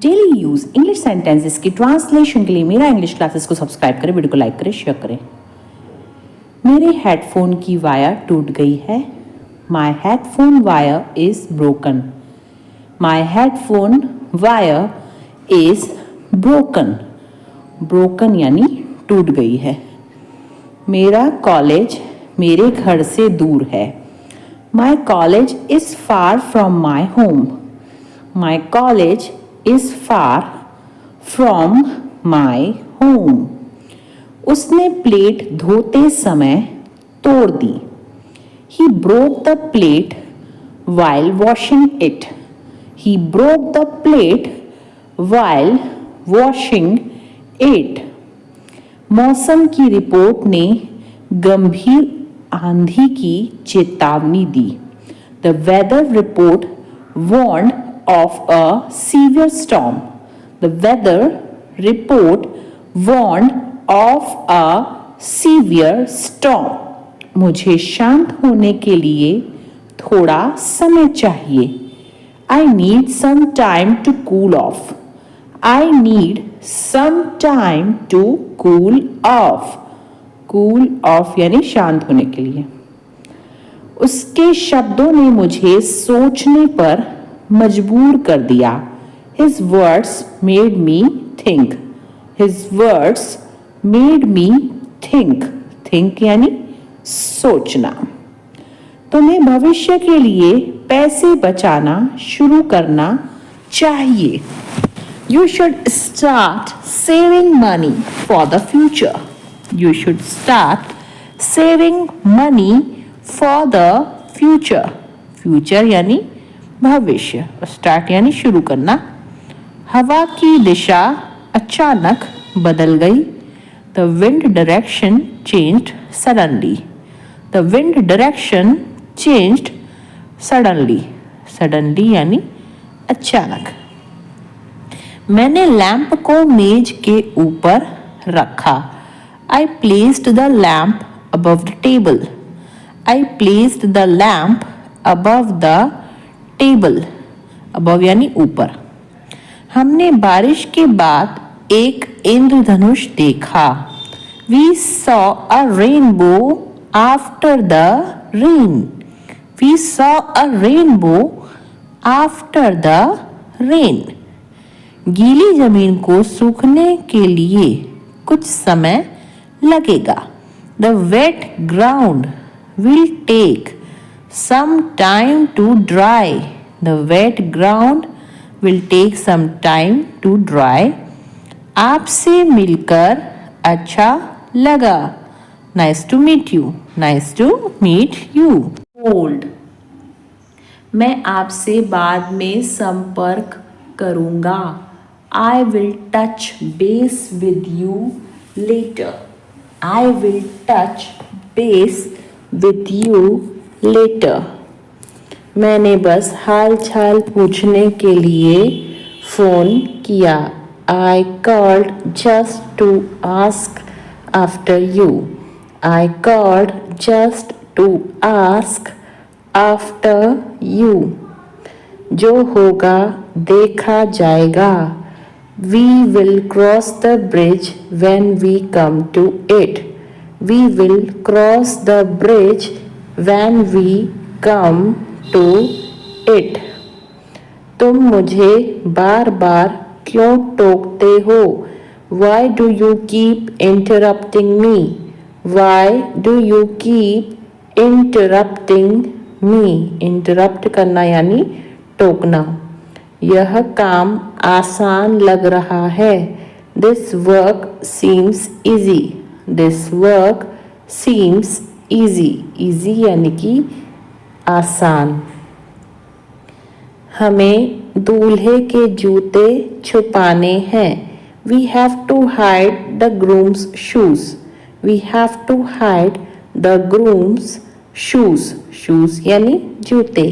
Daily use English sentences की translation के लिए मेरा इंग्लिश क्लासेस को सब्सक्राइब करें, वीडियो को लाइक करें, शेयर करें। मेरे हेडफोन की वायर टूट गई है। My headphone wire is broken. My headphone wire is broken. Broken यानी टूट गई है। मेरा कॉलेज मेरे घर से दूर है। My college is far from my home. My college is far from my home. उसने प्लेट धोते समय तोड़ दी। He broke the plate while washing it. He broke the plate while washing it. मौसम की रिपोर्ट ने गंभीर आंधी की चेतावनी दी। The weather report warned of a severe storm. The weather report warned of a severe storm. मुझे शांत होने के लिए थोड़ा समय चाहिए। I need some time to cool off. I need some time to cool off. Cool off यानी शांत होने के लिए। उसके शब्दों ने मुझे सोचने पर मजबूर कर दिया। His words made me think. His words made me think. Think यानी सोचना। तुम्हें भविष्य के लिए पैसे बचाना शुरू करना चाहिए। You should start saving money for the future. You should start saving money for the future. Future यानी भविष्य। स्टार्ट यानी शुरू करना। हवा की दिशा अचानक बदल गई। The wind direction changed suddenly. The wind direction changed suddenly. Suddenly यानी अचानक। मैंने लैंप को मेज के ऊपर रखा। I placed the lamp above the table. I placed the lamp above the table. Above यानी ऊपर। हमने बारिश के बाद एक इंद्रधनुष देखा। We saw a rainbow after the rain. We saw a rainbow after the rain. गीली जमीन को सूखने के लिए कुछ समय लगेगा। The wet ground will take some time to dry. The wet ground will take some time to dry. आपसे मिलकर अच्छा लगा। Nice to meet you. Nice to meet you. Hold. मैं आपसे बाद में संपर्क करूँगा। I will touch base with you later. I will touch base with you later. मैंने बस हाल चाल पूछने के लिए फ़ोन किया। I called just to ask after you. I called just to ask after you. जो होगा देखा जाएगा। We will cross the bridge when we come to it. We will cross the bridge when we come to it. तुम मुझे बार बार क्यों टोकते हो? Why do you keep interrupting me? Why do you keep interrupting me? Interrupt करना यानी टोकना। यह काम आसान लग रहा है। This work seems easy. This work seems easy. Easy यानी कि आसान। हमें दूल्हे के जूते छुपाने हैं। We have to hide the groom's shoes. We have to hide the groom's shoes. Shoes यानी जूते।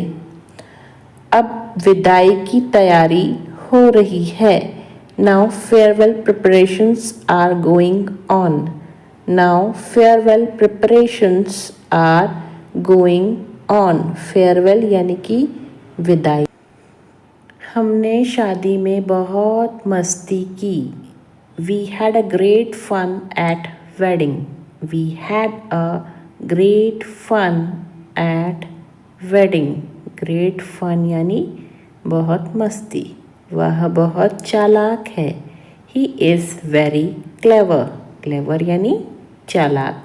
अब विदाई की तैयारी हो रही है। Now farewell preparations are going on. Now farewell preparations are going on. Farewell यानी कि विदाई। हमने शादी में बहुत मस्ती की। We had a great fun at wedding. We had a great fun at wedding. Great fun यानी बहुत मस्ती। वह बहुत चालाक है। He is very clever. Clever यानी चालाक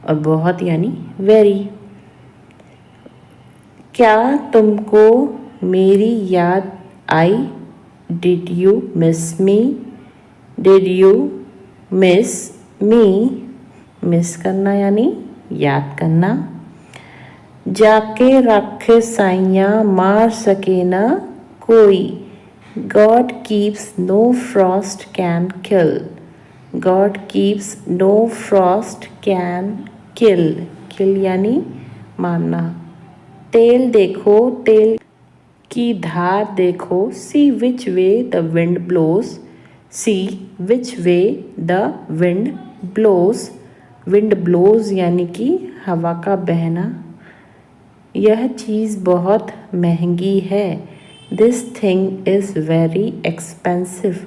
और बहुत यानी very। क्या तुमको मेरी याद आई? Did you miss me? Did you miss me? Miss करना यानी याद करना। जाके रखे साइयाँ मार सके ना कोई। God keeps no frost can kill. God keeps no frost can kill. Kill यानी मारना। तेल देखो, तेल की धार देखो। See which way the wind blows. See which way the wind blows. Wind blows यानी कि हवा का बहना। यह चीज़ बहुत महंगी है। This thing is very expensive.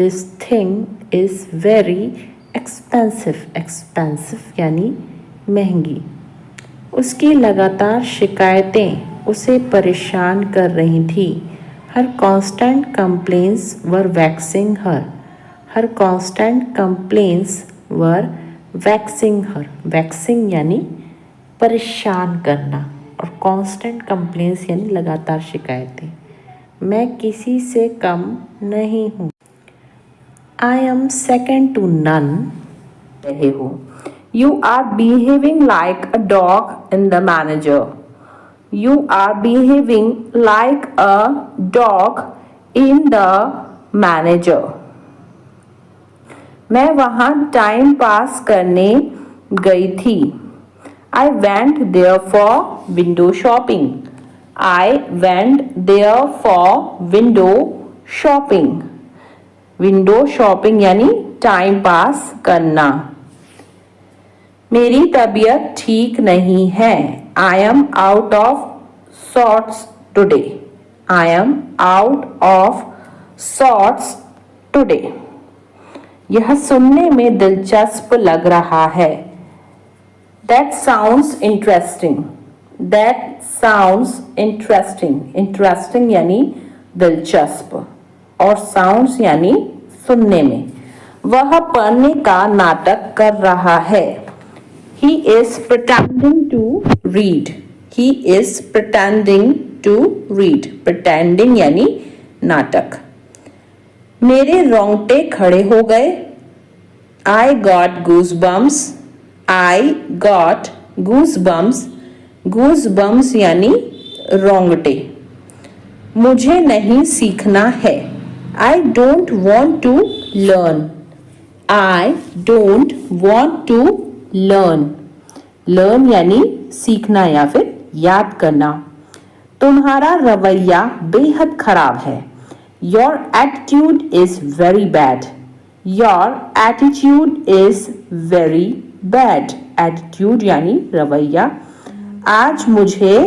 This thing is very expensive. Expensive यानी महंगी। उसकी लगातार शिकायतें उसे परेशान कर रही थी। Her constant complaints were vexing her. Her constant complaints were vexing her. Vexing यानी परेशान करना और constant complaints यानी लगातार शिकायतें। मैं किसी से कम नहीं हूँ। I am second to none. रहे हो। You are behaving like a dog in the manager. You are behaving like a dog in the manager. मैं वहाँ टाइम पास करने गई थी। I went there for window shopping. I went there for window shopping. Window shopping यानी time pass करना। मेरी तबीयत ठीक नहीं है। I am out of sorts today. I am out of sorts today. यह सुनने में दिलचस्प लग रहा है। That sounds interesting. That sounds interesting. Interesting यानी दिलचस्प और sounds यानी सुनने में। वह पढ़ने का नाटक कर रहा है। He is pretending to read. He is pretending to read. Pretending यानी नाटक। मेरे रोंगटे खड़े हो गए। I got goosebumps. I got goosebumps. Goosebumps यानी रोंगटे। मुझे नहीं सीखना है। I don't want to learn. I don't want to learn. Learn यानी सीखना या फिर याद करना। तुम्हारा रवैया बेहद खराब है। Your attitude is very bad. Your attitude is very bad. Attitude यानी रवैया। आज मुझे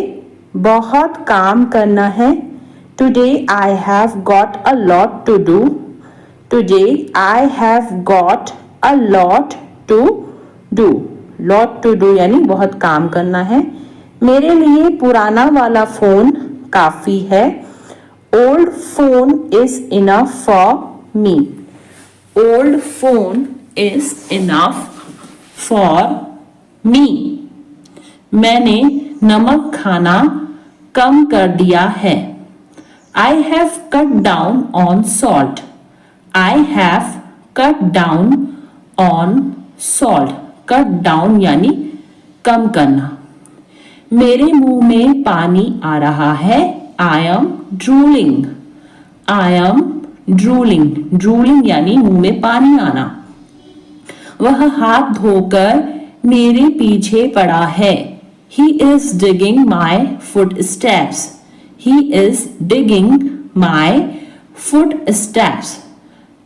बहुत काम करना है। Today I have got a lot to do. Today I have got a lot to do. Lot to do यानी बहुत काम करना है। मेरे लिए पुराना वाला फ़ोन काफ़ी है। Old phone is enough for me. Old phone is enough for me. मैंने नमक खाना कम कर दिया है। I have cut down on salt. I have cut down on salt. Cut down यानी कम करना। मेरे मुंह में पानी आ रहा है। I am drooling. I am drooling. Drooling यानी मुंह में पानी आना। वह हाथ धोकर मेरे पीछे पड़ा है। He is digging my footsteps. He is digging my footsteps.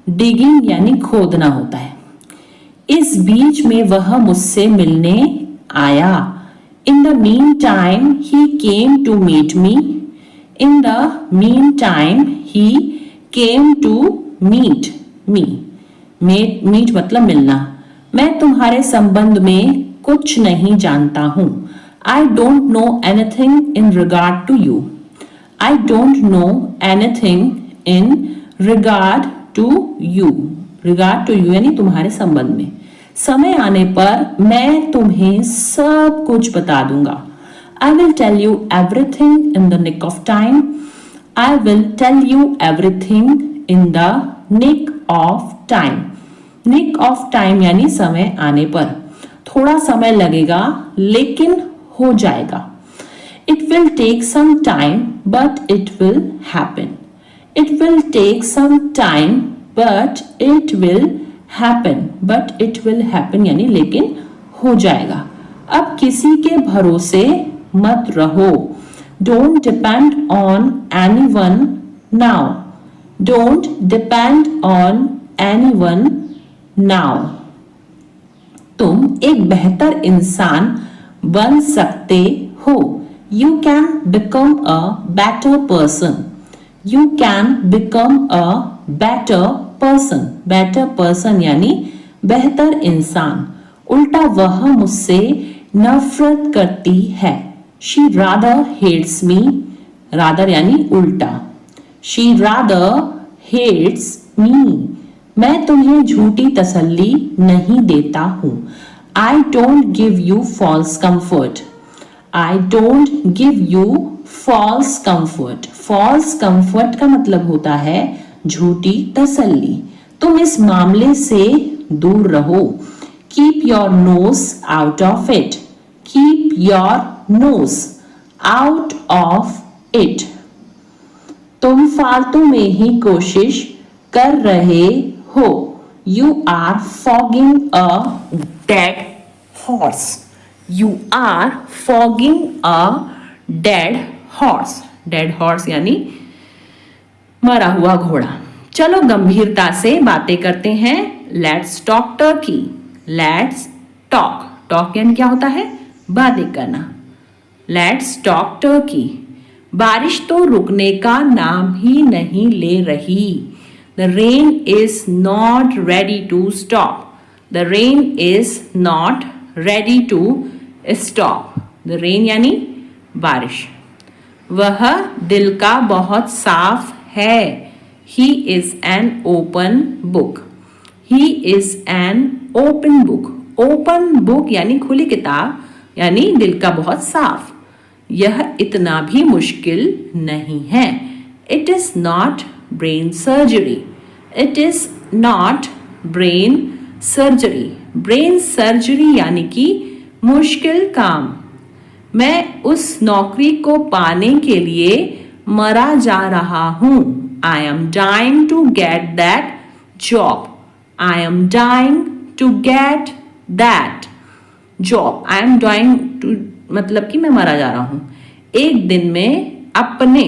Digging यानी खोदना होता है। इस बीच में वह मुझसे मिलने आया। In the meantime, he came to meet me. In the meantime he came to meet me. Meet मतलब मिलना। मैं तुम्हारे संबंध में कुछ नहीं जानता हूं। I don't know anything in regard to you. I don't know anything in regard to you. Regard to you यानी तुम्हारे संबंध में। समय आने पर मैं तुम्हें सब कुछ बता दूंगा। I will tell you everything in the nick of time. I will tell you everything in the nick of time. Nick of time यानी समय आने पर। थोड़ा समय लगेगा लेकिन हो जाएगा। It will take some time but it will happen. It will take some time but it will happen. But it will happen यानी लेकिन हो जाएगा। अब किसी के भरोसे मत रहो। Don't depend on anyone now. Don't depend on anyone now. तुम एक बेहतर इंसान बन सकते हो। You can become a better person. You can become a better person. Better person यानी बेहतर इंसान। उल्टा वह मुझसे नफरत करती है। She rather hates me. Rather यानी उल्टा। She rather hates me. मैं तुम्हें झूठी तसल्ली नहीं देता हूं। I don't give you false comfort. I don't give you false comfort. False comfort का मतलब होता है झूठी तसल्ली। तुम इस मामले से दूर रहो। Keep your nose out of it. Keep your nose out of it. तुम फालतू में ही कोशिश कर रहे हो। You are fogging a dead horse. You are fogging a dead horse. Dead horse यानी मरा हुआ घोड़ा। चलो गंभीरता से बातें करते हैं। Let's talk turkey. Let's talk. Talk यानी क्या होता है? बातें करना। Let's talk turkey. बारिश तो रुकने का नाम ही नहीं ले रही। The rain is not ready to stop. The rain is not ready to stop. The rain यानी बारिश। वह दिल का बहुत साफ है। He is an open book. He is an open book. Open book यानी खुली किताब यानी दिल का बहुत साफ। यह इतना भी मुश्किल नहीं है। It is not brain surgery. It is not brain surgery. Brain surgery यानी कि मुश्किल काम। मैं उस नौकरी को पाने के लिए मरा जा रहा हूं। I am dying to get that job. I am dying to get that job. I am dying to मतलब कि मैं मरा जा रहा हूं। एक दिन में अपने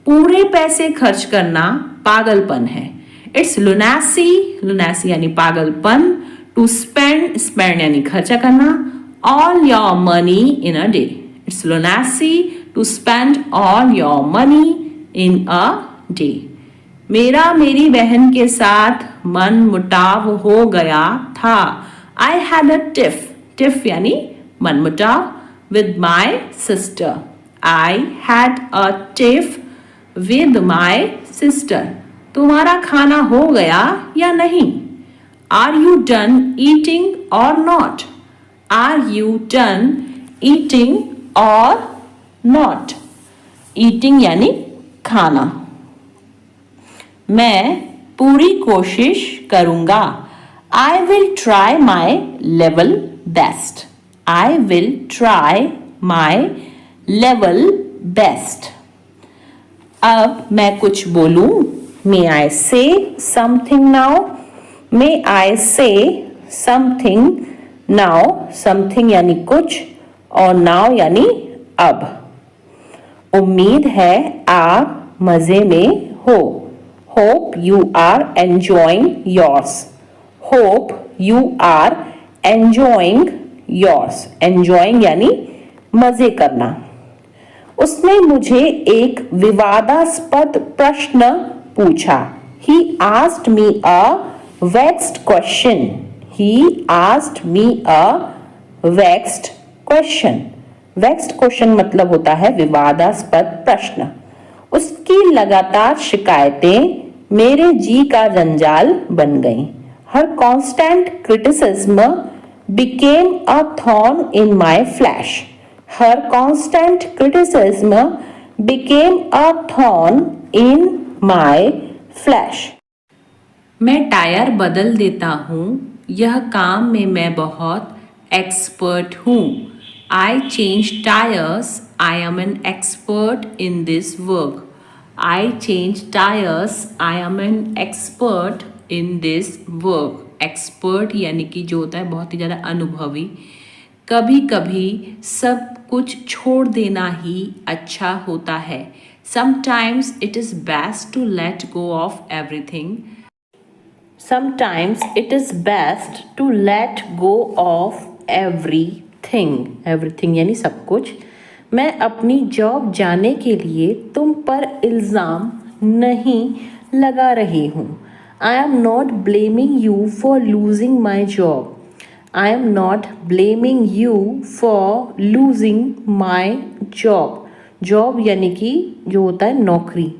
पूरे पैसे खर्च करना पागलपन है। It's lunacy. Lunacy यानी पागलपन। To spend. Spend यानी खर्चा करना। All your money in a day. It's lunacy to spend all your money in a day. मेरा मेरी बहन के साथ मन मुटाव हो गया था। I had a tiff. Tiff यानी मन मुटाव with my sister. I had a tiff with my sister. तुम्हारा खाना हो गया या नहीं? Are you done eating or not? Are you done eating or not? Eating यानी खाना। मैं पूरी कोशिश करूंगा। I will try my level best. I will try my level best. अब मैं कुछ बोलूं। May I say something now? May I say something now? Something यानी कुछ और now यानी अब। उम्मीद है आप मजे में हो। Hope you are enjoying yours. Hope you are enjoying yours. Enjoying यानी मजे करना। उसने मुझे एक विवादास्पद प्रश्न पूछा। He asked me a vexed question. He asked me a vexed question. Vexed question मतलब होता है विवादास्पद प्रश्न। उसकी लगातार शिकायतें मेरे जी का जंजाल बन गईं। Her constant criticism became a thorn in my flesh. Her constant criticism became a thorn in my flesh. मैं टायर बदल देता हूँ, यह काम में मैं बहुत एक्सपर्ट हूँ। I change tires. I am an expert in this work. I change tires. I am an expert in this work. Expert यानी कि जो होता है बहुत ही ज़्यादा अनुभवी। कभी कभी सब कुछ छोड़ देना ही अच्छा होता है। Sometimes it is best to let go of everything. Sometimes it is best to let go of everything. Everything यानी सब कुछ। मैं अपनी जॉब जाने के लिए तुम पर इल्ज़ाम नहीं लगा रही हूँ। I am not blaming you for losing my job. I am not blaming you for losing my job. Job यानी कि जो होता है नौकरी।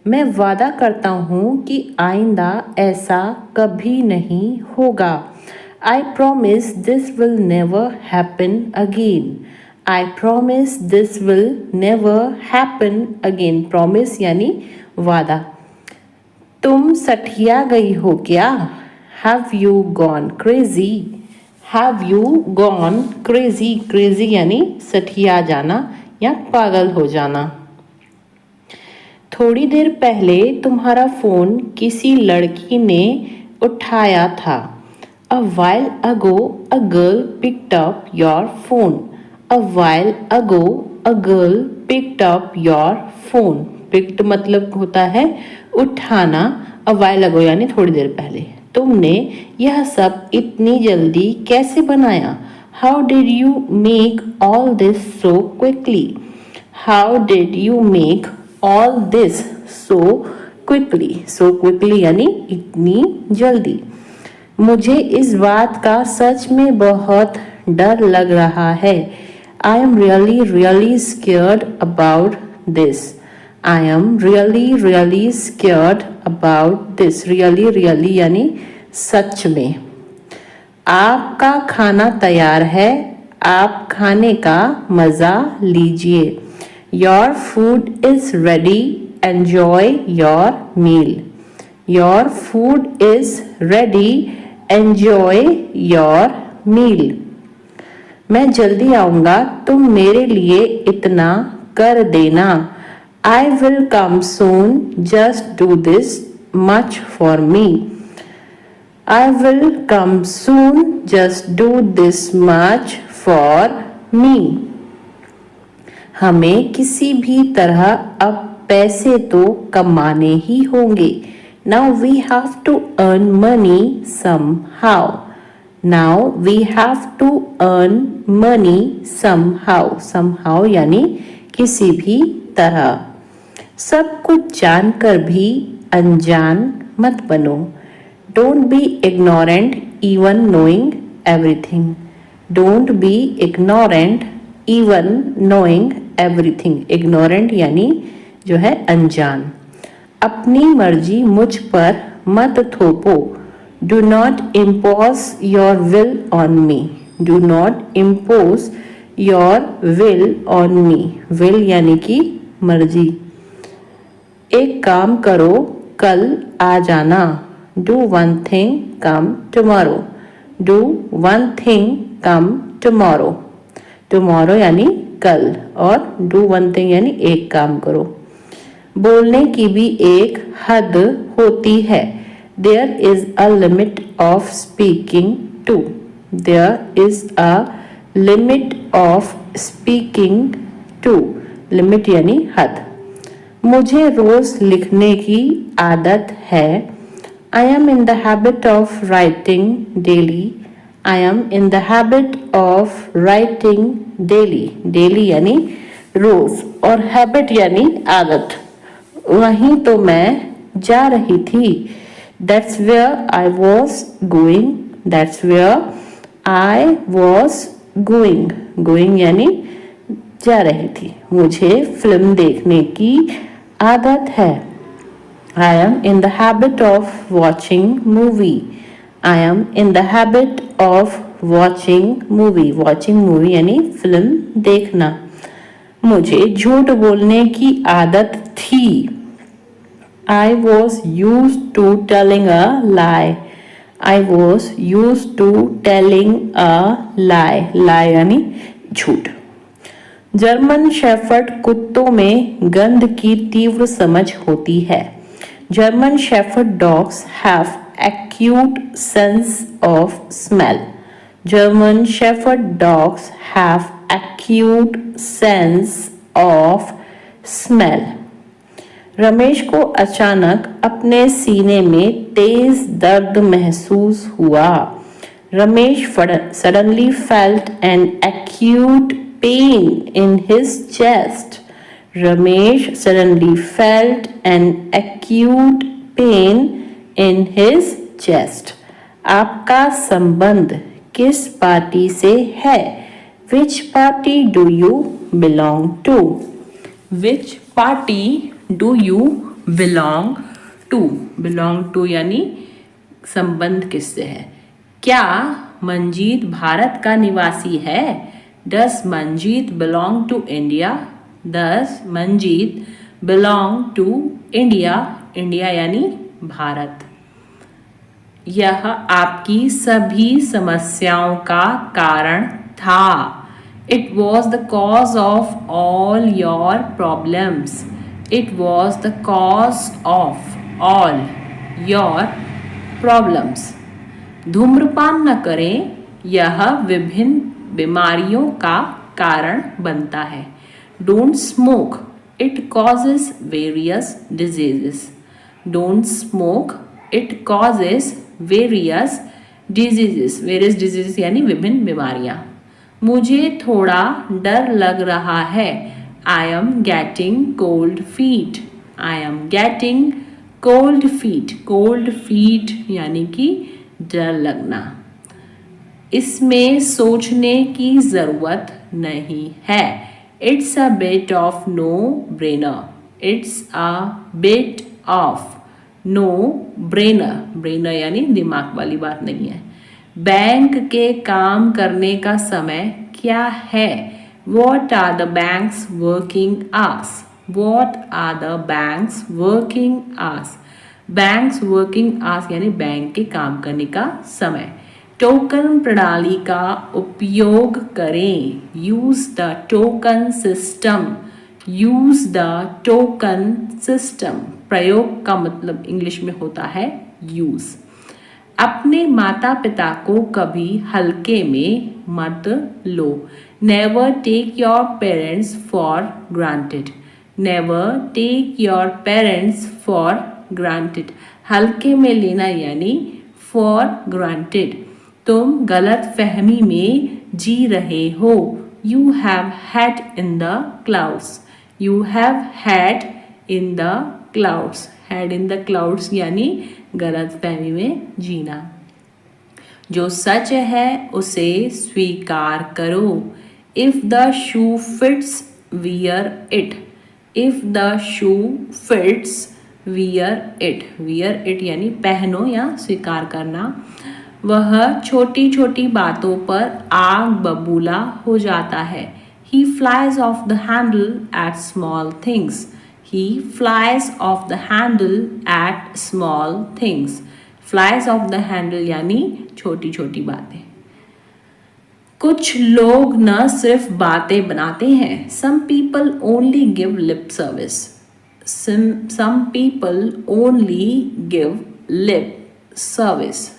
मैं वादा करता हूँ कि आइंदा ऐसा कभी नहीं होगा। I promise this will never happen again. I promise this will never happen again. Promise यानी वादा। तुम सठिया गई हो क्या? Have you gone crazy? Have you gone crazy? Crazy यानी सठिया जाना या पागल हो जाना। थोड़ी देर पहले तुम्हारा फ़ोन किसी लड़की ने उठाया था। A while ago a girl picked up your phone. A while ago a girl picked up your phone. Picked मतलब होता है उठाना। A while ago यानी थोड़ी देर पहले। तुमने यह सब इतनी जल्दी कैसे बनाया? How did you make all this so quickly? How did you make all this so quickly? So quickly यानी इतनी जल्दी। मुझे इस बात का सच में बहुत डर लग रहा है। I am really scared about this. I am really scared about this. Really यानी सच में। आपका खाना तैयार है, आप खाने का मज़ा लीजिए। Your food is ready. Enjoy your meal. Your food is ready. Enjoy your meal. मैं जल्दी आऊँगा, तुम मेरे लिए इतना कर देना। I will come soon. Just do this much for me. I will come soon. Just do this much for me. हमें किसी भी तरह अब पैसे तो कमाने ही होंगे। Now we have to earn money somehow. Now we have to earn money somehow. Somehow यानी किसी भी तरह। सब कुछ जानकर भी अनजान मत बनो। Don't be ignorant even knowing everything. Don't be ignorant even knowing everything. Ignorant यानी जो है अनजान। अपनी मर्जी मुझ पर मत थोपो। Do not impose your will on me. Do not impose your will on me. Will यानी कि मर्जी। एक काम करो, कल आ जाना। Do one thing, come tomorrow. Do one thing, come tomorrow. Tomorrow यानी कल और do one thing यानी एक काम करो। बोलने की भी एक हद होती है। There is a limit of speaking too. There is a limit of speaking too. Limit यानी हद। मुझे रोज लिखने की आदत है। I am in the habit of writing daily. I am in the habit of writing daily. Daily यानी रोज और habit यानी आदत। वहीं तो मैं जा रही थी। That's where I was going. That's where I was going. Going यानी जा रही थी। मुझे फिल्म देखने की आदत है। I am in the habit of watching movie. I am in the habit of watching movie. Watching movie यानी फिल्म देखना। मुझे झूठ बोलने की आदत थी। I was used to telling a lie. I was used to telling a lie. Lie यानी झूठ। जर्मन शेफर्ड कुत्तों में गंध की तीव्र समझ होती है। German Shepherd dogs have acute sense of smell. German Shepherd dogs have acute sense of smell. Ramesh को अचानक अपने सीने में तेज दर्द महसूस हुआ। Ramesh suddenly felt an acute pain in his chest. Ramesh suddenly felt an acute pain in his chest. आपका संबंध किस पार्टी से है? Which party do you belong to? Which party do you belong to? Belong to यानी संबंध किससे है? क्या मंजीत भारत का निवासी है? Does Manjeet belong to India? Does Manjeet belong to India? India यानी भारत। यह आपकी सभी समस्याओं का कारण था। It was the cause of all your problems. It was the cause of all your problems. धूम्रपान न करें, यह विभिन्न बीमारियों का कारण बनता है। Don't smoke. It causes various diseases. Don't smoke. It causes various diseases. Various diseases यानी विभिन्न बीमारियां। मुझे थोड़ा डर लग रहा है। I am getting cold feet. I am getting cold feet. Cold feet यानी कि डर लगना। इसमें सोचने की जरूरत नहीं है। It's a bit of no-brainer. It's a bit of no-brainer. Brainer यानी दिमाग वाली बात नहीं है। बैंक के काम करने का समय क्या है? What are the bank's working hours? What are the bank's working hours? Bank's working hours यानी बैंक के काम करने का समय। टोकन प्रणाली का उपयोग करें। Use the token system. Use the token system. प्रयोग का मतलब इंग्लिश में होता है यूज। अपने माता पिता को कभी हल्के में मत लो। Never take your parents for granted. Never take your parents for granted. हल्के में लेना यानी फॉर ग्रांटेड। तुम गलत फहमी में जी रहे हो। You have had in the clouds. You have had in the clouds. Had in the clouds यानी गलत फहमी में जीना। जो सच है उसे स्वीकार करो। If the shoe fits wear it. If the shoe fits wear it. Wear it यानी पहनो या स्वीकार करना। वह छोटी छोटी बातों पर आग बबूला हो जाता है। He flies off the handle at small things. He flies off the handle at small things. Flies off the handle यानी छोटी छोटी बातें। कुछ लोग न सिर्फ बातें बनाते हैं। Some people only give lip service. Some people only give lip service.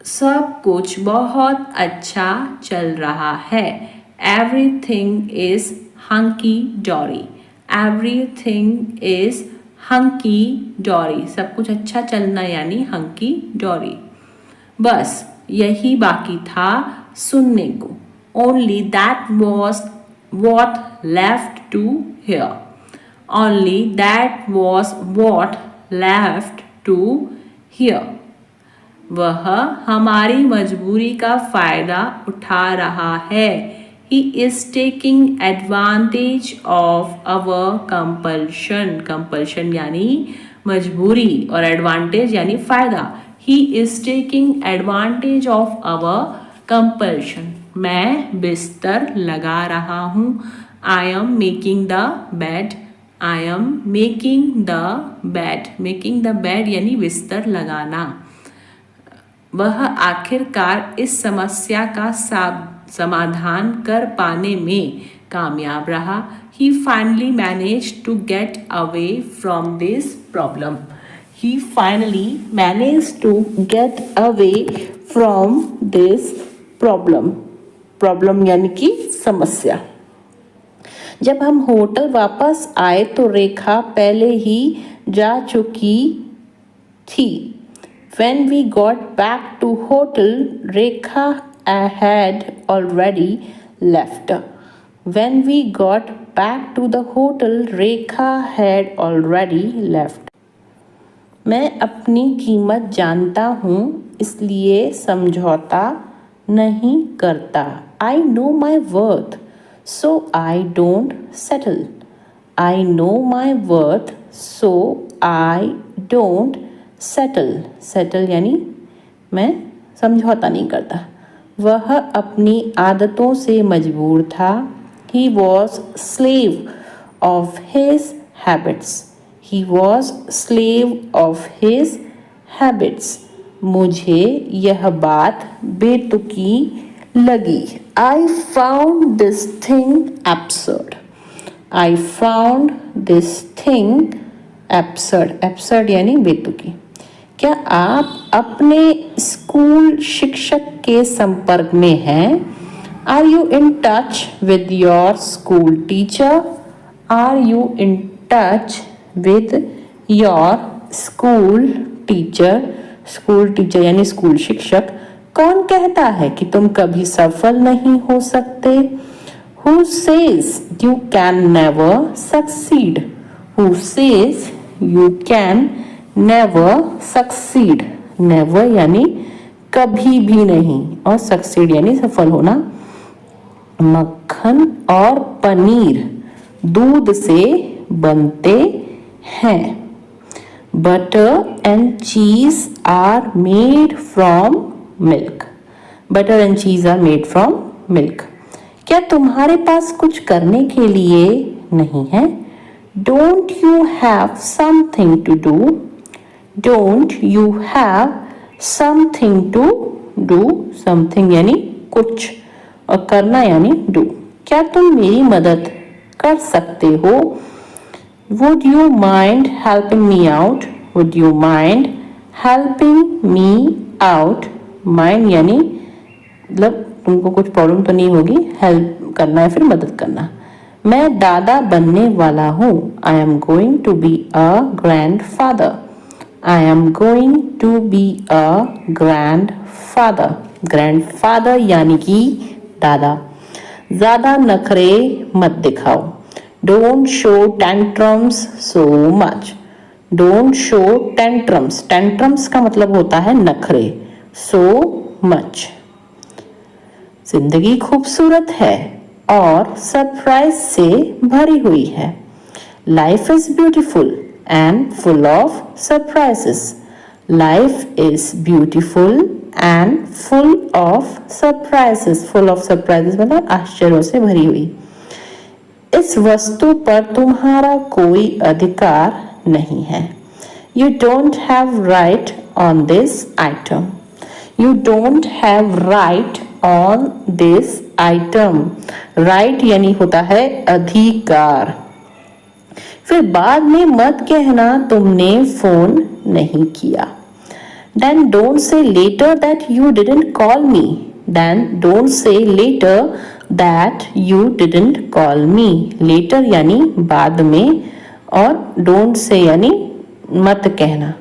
सब कुछ बहुत अच्छा चल रहा है। Everything is hunky dory. Everything is hunky dory. सब कुछ अच्छा चलना यानी hunky dory। बस यही बाकी था सुनने को। Only that was what left to hear. Only that was what left to hear. वह हमारी मजबूरी का फायदा उठा रहा है. He is taking advantage of our compulsion. Compulsion यानी मजबूरी और advantage यानी फायदा. He is taking advantage of our compulsion. मैं बिस्तर लगा रहा हूँ. I am making the bed. I am making the bed. Making the bed यानी बिस्तर लगाना. वह आखिरकार इस समस्या का समाधान कर पाने में कामयाब रहा. He finally managed to get away from this problem. He finally managed to get away from this problem. Problem यानी कि समस्या. जब हम होटल वापस आए तो रेखा पहले ही जा चुकी थी. When we got back to hotel, Rekha had already left. When we got back to the hotel, Rekha had already left. मैं अपनी कीमत जानता हूँ इसलिए समझौता नहीं करता. I know my worth, so I don't settle. I know my worth, so I don't settle. Settle यानी मैं समझौता नहीं करता. वह अपनी आदतों से मजबूर था. He was slave of his habits. He was slave of his habits. मुझे यह बात बेतुकी लगी. I found this thing absurd. I found this thing absurd. Absurd यानी बेतुकी. क्या आप अपने स्कूल शिक्षक के संपर्क में हैं? Are you in touch with your school teacher? Are you in touch with your school teacher? School teacher यानी स्कूल शिक्षक. कौन कहता है कि तुम कभी सफल नहीं हो सकते? Who says you can never succeed? Who says you can never succeed? Never यानी कभी भी नहीं और succeed यानी सफल होना. मक्खन और पनीर दूध से बनते हैं. Butter and cheese are made from milk. Butter and cheese are made from milk. क्या तुम्हारे पास कुछ करने के लिए नहीं है? Don't you have something to do? Don't you have something to do? Something यानी कुछ और करना यानी do. क्या तुम मेरी मदद कर सकते हो? Would you mind helping me out? Would you mind helping me out? Mind यानी मतलब तुमको कुछ प्रॉब्लम तो नहीं होगी. हेल्प करना है फिर मदद करना. मैं दादा बनने वाला हूँ. I am going to be a grandfather. I am going to be a grandfather. Grandfather यानी कि दादा. ज़्यादा नखरे मत दिखाओ. Don't show tantrums so much. Don't show tantrums. Tantrums का मतलब होता है नखरे. So much. जिंदगी खूबसूरत है और सरप्राइज से भरी हुई है. Life is beautiful and full of surprises. Life is beautiful and full of surprises. Full of surprises मतलब आश्चर्यों से भरी हुई. इस वस्तु पर तुम्हारा कोई अधिकार नहीं है. You don't have right on this item. You don't have right on this item. Right यानी होता है अधिकार. फिर बाद में मत कहना तुमने फोन नहीं किया. Then don't say later that you didn't call me. Then don't say later that you didn't call me. Later यानी बाद में और don't say यानी मत कहना.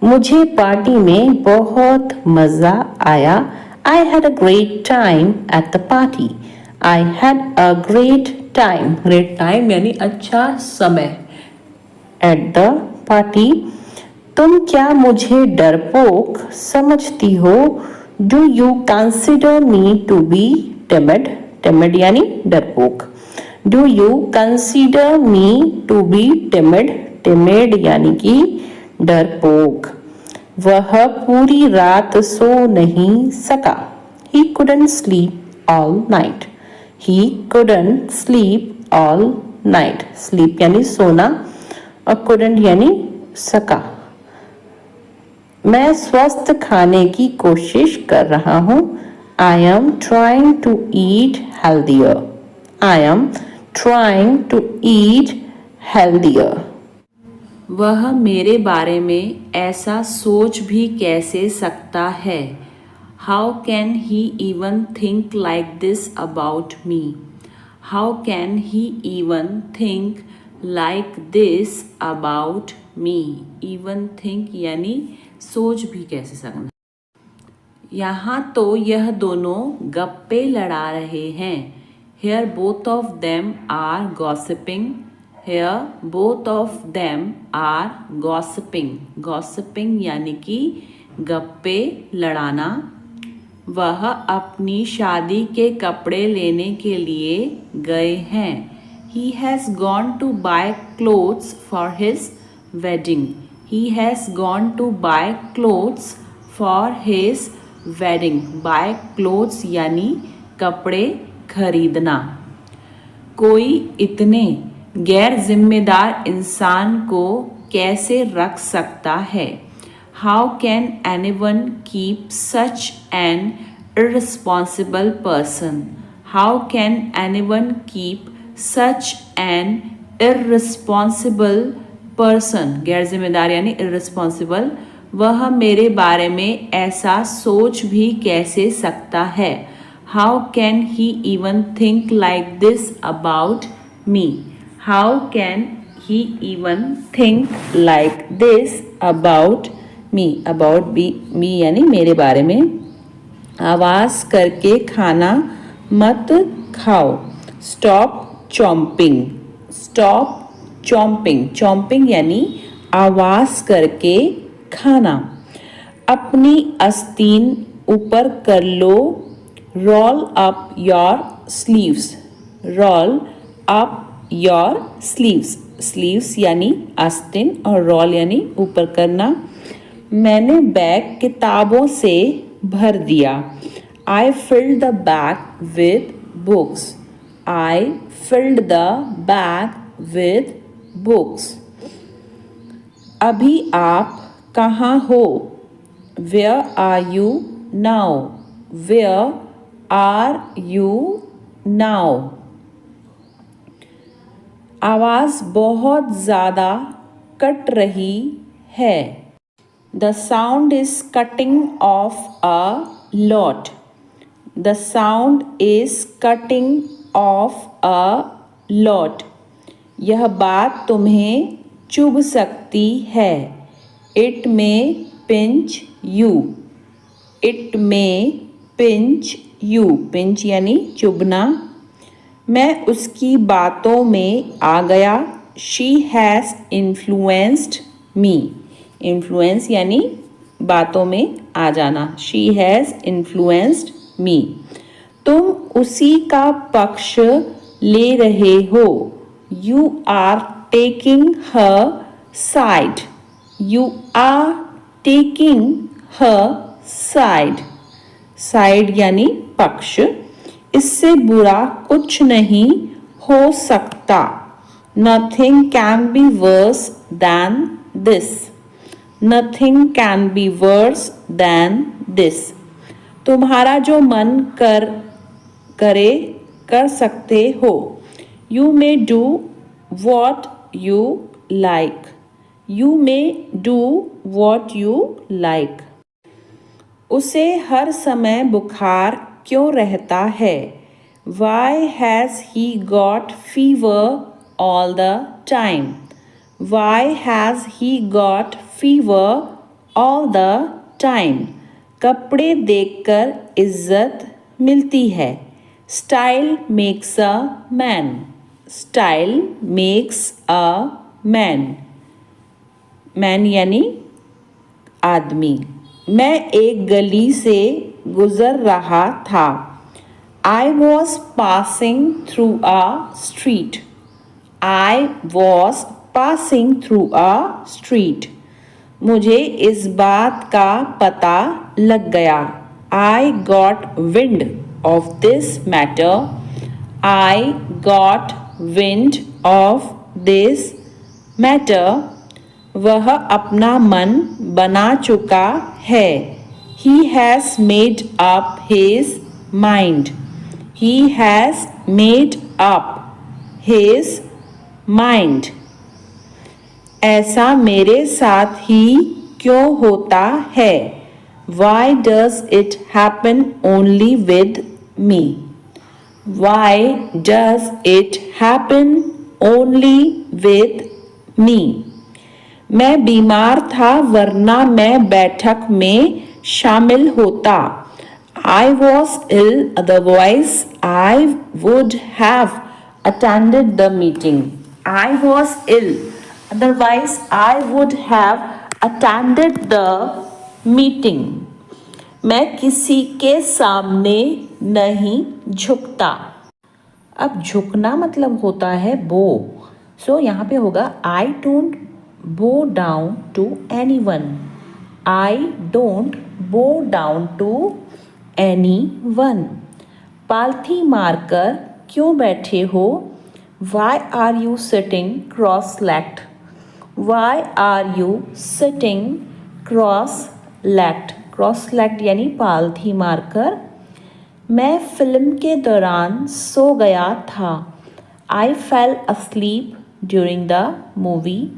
मुझे पार्टी में बहुत मजा आया. I had a great time at the party. I had a great time, great time यानी अच्छा समय। एट द पार्टी, तुम क्या मुझे डरपोक समझती हो? Do you consider me to be timid, timid यानी डरपोक। Do you consider me to be timid, timid यानी कि डरपोक। वह पूरी रात सो नहीं सका। He couldn't sleep all night. He couldn't sleep all night. Sleep यानी सोना और couldn't यानी सका। मैं स्वस्थ खाने की कोशिश कर रहा हूँ। I am trying to eat healthier. I am trying to eat healthier. वह मेरे बारे में ऐसा सोच भी कैसे सकता है? How can he even think like this about me? How can he even think like this about me? Even think यानी सोच भी कैसे सकना। यहाँ तो यह दोनों गप्पे लड़ा रहे हैं। Here both of them are gossiping. Here both of them are gossiping. Gossiping यानी कि गप्पे लड़ाना। वह अपनी शादी के कपड़े लेने के लिए गए हैं। He has gone to buy clothes for his wedding. He has gone to buy clothes for his wedding. Buy clothes यानी कपड़े खरीदना। कोई इतने गैर जिम्मेदार इंसान को कैसे रख सकता है? How can anyone keep such an irresponsible person? How can anyone keep such an irresponsible person? गैर जिम्मेदार यानी irresponsible। वह मेरे बारे में ऐसा सोच भी कैसे सकता है? How can he even think like this about me? How can he even think like this about me? About me यानी मेरे बारे में। आवाज़ करके खाना मत खाओ। Stop chomping. Stop chomping. Chomping यानी आवाज़ करके खाना। अपनी आस्तीन ऊपर कर लो। Roll up your sleeves. Roll up your sleeves. Sleeves यानी आस्तीन और roll यानी ऊपर करना। मैंने बैग किताबों से भर दिया। I filled the bag with books. I filled the bag with books. अभी आप कहाँ हो? Where are you now? Where are you now? आवाज़ बहुत ज़्यादा कट रही है। The sound is cutting off a lot. The sound is cutting off a lot. यह बात तुम्हें चुभ सकती है। It may pinch you. It may pinch you. Pinch यानी चुभना। मैं उसकी बातों में आ गया। She has influenced me. Influence यानी बातों में आ जाना। She has influenced me. तुम उसी का पक्ष ले रहे हो। You are taking her side. You are taking her side. Side यानी पक्ष। इससे बुरा कुछ नहीं हो सकता। Nothing can be worse than this. Nothing can be worse than this. तुम्हारा जो मन कर सकते हो। You may do what you like. You may do what you like. उसे हर समय बुखार क्यों रहता है? Why has he got fever all the time? Why has he got fever all the time? कपड़े देखकर इज्जत मिलती है। Style makes a man. Style makes a man. Man यानी आदमी। मैं एक गली से गुजर रहा था। I was passing through a street. I was passing through a street. मुझे इस बात का पता लग गया। I got wind of this matter. I got wind of this matter. वह अपना मन बना चुका है। He has made up his mind. He has made up his mind. ऐसा मेरे साथ ही क्यों होता है? Why does it happen only with me? Why does it happen only with me? मैं बीमार था वरना मैं बैठक में शामिल होता। I was ill, otherwise I would have attended the meeting. I was ill, otherwise I would have attended the meeting. मैं किसी के सामने नहीं झुकता। अब झुकना मतलब होता है बो। सो यहाँ पे होगा I don't bow down to anyone. I don't bow down to anyone. पालथी मारकर क्यों बैठे हो? Why are you sitting cross-legged? Why are you sitting cross-legged? Cross-legged यानी पालथी मारकर। मैं फिल्म के दौरान सो गया था। I fell asleep during the movie.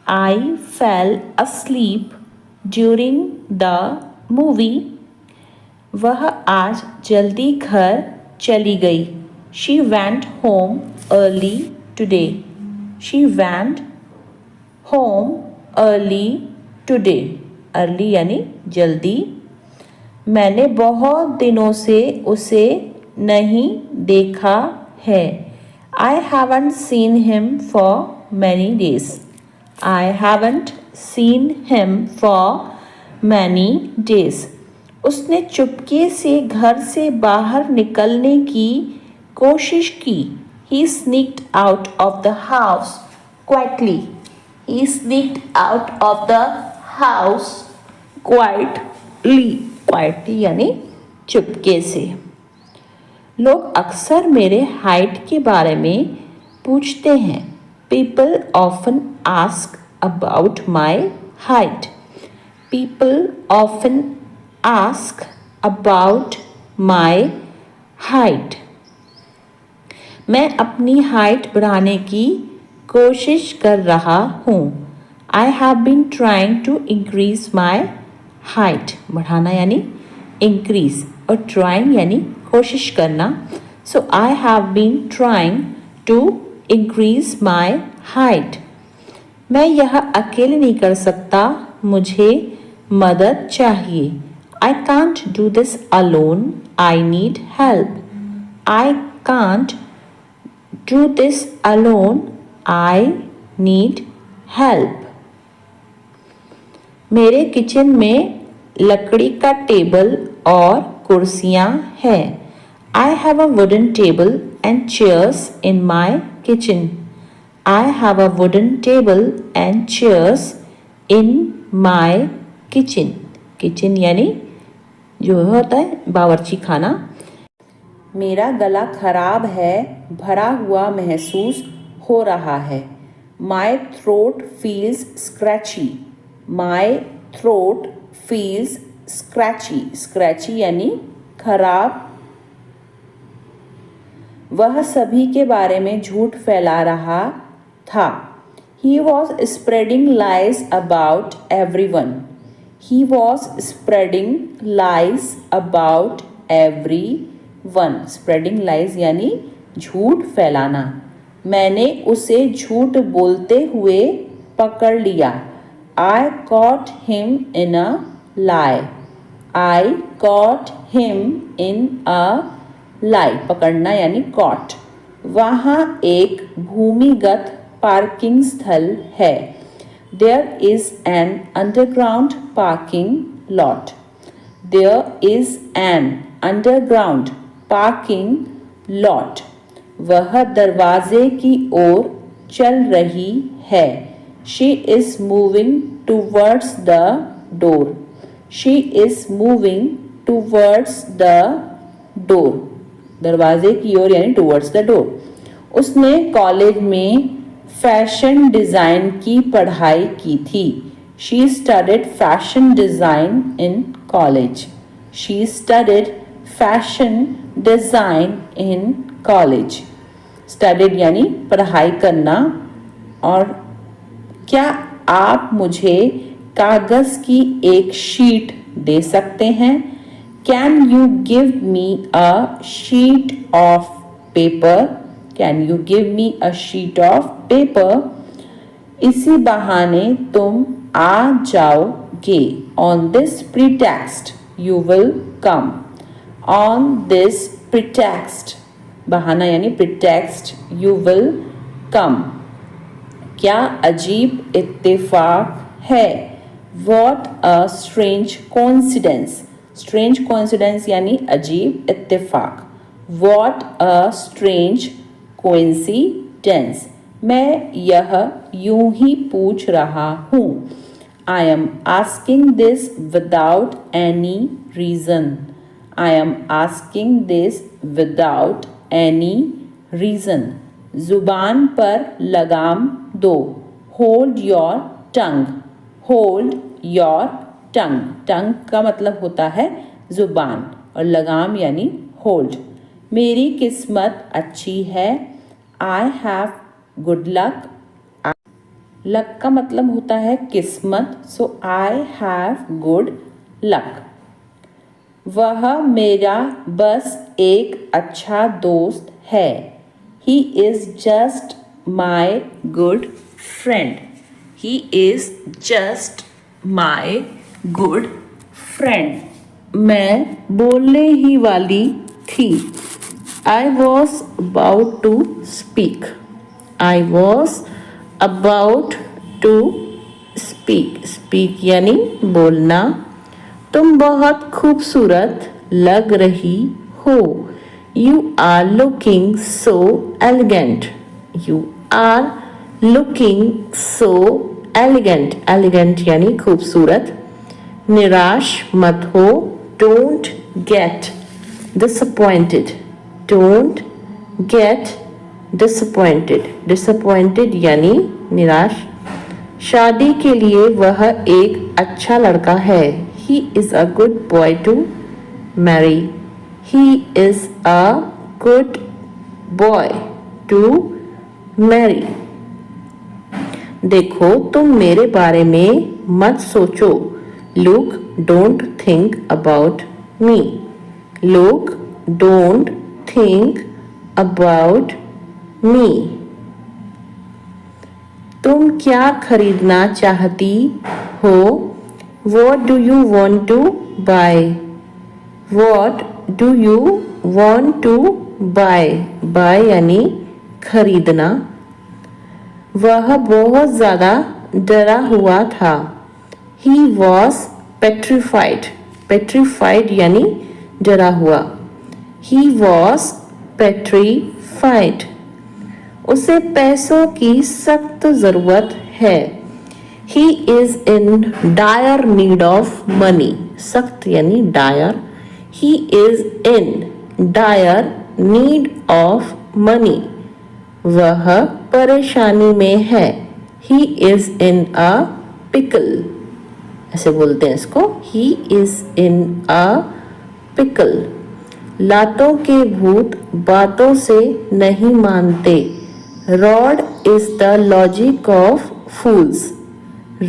I fell asleep during the movie. वह आज जल्दी घर चली गई। She went home early today. She went home early today. Early यानी जल्दी। मैंने बहुत दिनों से उसे नहीं देखा है। I haven't seen him for many days. I haven't seen him for many days. उसने चुपके से घर से बाहर निकलने की कोशिश की। He sneaked out of the house quietly. He sneaked out of the house quietly. Quietly यानी चुपके से। लोग अक्सर मेरे हाइट के बारे में पूछते हैं। People often ask about my height. People often ask about my height. मैं अपनी हाइट बढ़ाने की कोशिश कर रहा हूँ। I have been trying to increase my height. बढ़ाना यानी increase और trying यानी कोशिश करना। So I have been trying to increase my height. मैं यह अकेले नहीं कर सकता, मुझे मदद चाहिए। I can't do this alone. I need help. I can't do this alone. I need help. मेरे किचन में लकड़ी का टेबल और कुर्सियाँ हैं। I have a wooden table and chairs in my kitchen. I have a wooden table and chairs in my kitchen. Kitchen यानी जो होता है बावर्ची खाना। मेरा गला खराब है, भरा हुआ महसूस हो रहा है। My throat feels scratchy. My throat feels scratchy. Scratchy यानी खराब। वह सभी के बारे में झूठ फैला रहा था। He was spreading lies about everyone. He was spreading lies about everyone. Spreading lies यानी झूठ फैलाना। मैंने उसे झूठ बोलते हुए पकड़ लिया। I caught him in a lie. I caught him in a lie. पकड़ना यानी caught. वहाँ एक भूमिगत पार्किंग स्थल है. There is an underground parking lot. There is an underground parking lot. वह दरवाजे की ओर चल रही है. She is moving towards the door. She is moving towards the door. दरवाजे की ओर यानी towards the door. उसने कॉलेज में फैशन डिज़ाइन की पढ़ाई की थी. She studied fashion design in college. She studied fashion design in college. Studied यानी पढ़ाई करना. और क्या आप मुझे कागज़ की एक शीट दे सकते हैं? Can you give me a sheet of paper? Can you give me a sheet of paper? इसी बहाने तुम आ जाओगे. On this pretext you will come. On this pretext, बहाना यानी pretext, you will come. क्या अजीब इत्तेफाक है. What a strange coincidence. Strange coincidence यानी अजीब इत्तेफाक. What a strange coincidence. मैं यह यूं ही पूछ रहा हूँ. I am asking this without any reason. I am asking this without any reason. जुबान पर लगाम दो. Hold your tongue. Hold your tongue. Tongue का मतलब होता है जुबान और लगाम यानी hold. मेरी किस्मत अच्छी है. I have good luck. Luck का मतलब होता है किस्मत. So I have good luck. वह मेरा बस एक अच्छा दोस्त है. He is just my good friend. He is just my good friend. मैं बोलने ही वाली थी. I was about to speak. I was about to speak. Speak यानी बोलना. तुम बहुत खूबसूरत लग रही हो. You are looking so elegant. You are looking so elegant. Elegant यानी खूबसूरत. निराश मत हो. Don't get disappointed. Don't get disappointed. Disappointed यानी निराश. शादी के लिए वह एक अच्छा लड़का है. He is a good boy to marry. He is a good boy to marry. देखो तुम मेरे बारे में मत सोचो. Look don't think about me. Look don't think about me. तुम क्या खरीदना चाहती हो? What do you want to buy? What do you want to buy? Buy यानी खरीदना. वह बहुत ज़्यादा डरा हुआ था. He was petrified. Petrified यानी डरा हुआ. He was petrified. उसे पैसों की सख्त ज़रूरत है. He is in dire need of money. सख्त यानी dire. He is in dire need of money. वह परेशानी में है. He is in a pickle. ऐसे बोलते हैं इसको. He is in a pickle. लातों के भूत बातों से नहीं मानते. Rod is the logic of fools.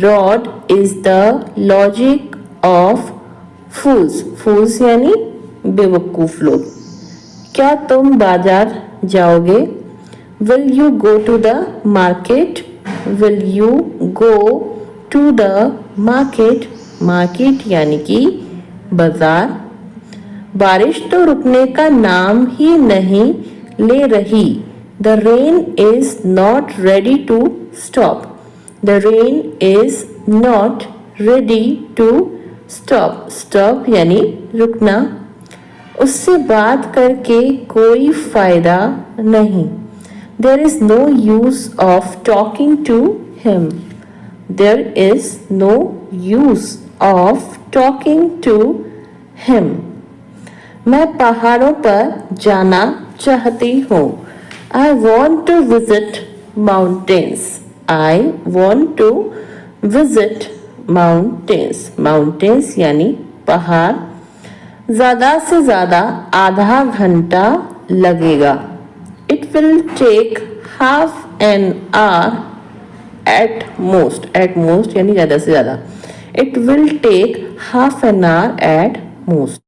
Rod is the logic of fools. Fools यानी बेवकूफ लोग. क्या तुम बाजार जाओगे? Will you go to the market? Will you go to the market? Market यानी कि बाजार. बारिश तो रुकने का नाम ही नहीं ले रही. The rain is not ready to stop. The rain is not ready to stop. Stop यानी रुकना. उससे बात करके कोई फायदा नहीं. There is no use of talking to him. There is no use of talking to him. मैं पहाड़ों पर जाना चाहती हूँ. I want to visit mountains. I want to visit mountains. Mountains यानी पहाड़. ज़्यादा से ज़्यादा आधा घंटा लगेगा. It will take half an hour at most. At most यानी ज़्यादा से ज़्यादा. It will take half an hour at most.